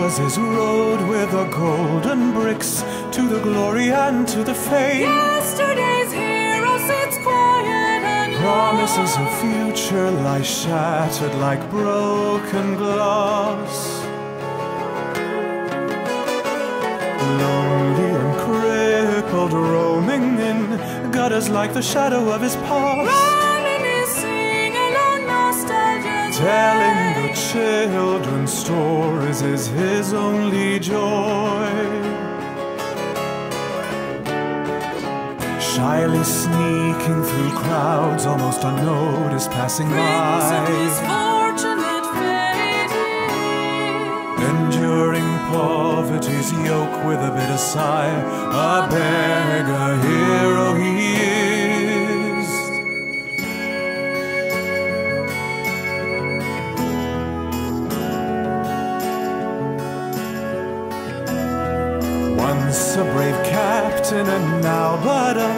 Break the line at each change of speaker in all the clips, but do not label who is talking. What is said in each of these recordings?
was his road with the golden bricks, to the glory and to the fame.
Yesterday's hero sits quiet and
Promises of future lie shattered like broken glass. Lonely and crippled, roaming in gutters like the shadow of his past.
Reminiscing along nostalgia's
Telling
way.
the children stories is his only joy. Shyly sneaking through crowds, almost unnoticed, passing
Brings a
by.
misfortunate fate.
Enduring poverty's yoke with a bitter sigh. A beggar hero he is. Once a brave captain and now but a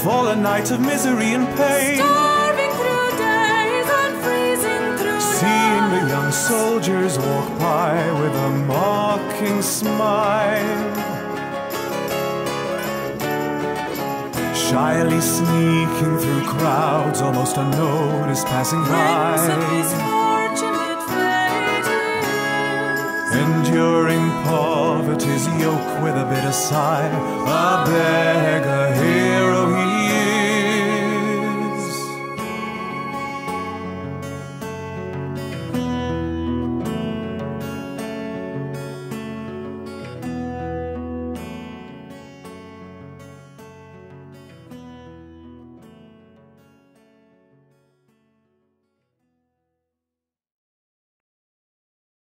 fallen knight of misery and pain.
Starving through days and freezing through
Seeing the
nights.
young soldiers walk by with a mocking smile. Shyly sneaking through crowds, almost unnoticed, passing
Brings a
by.
misfortunate fate.
Enduring poverty's yoke with a bitter sigh. A beggar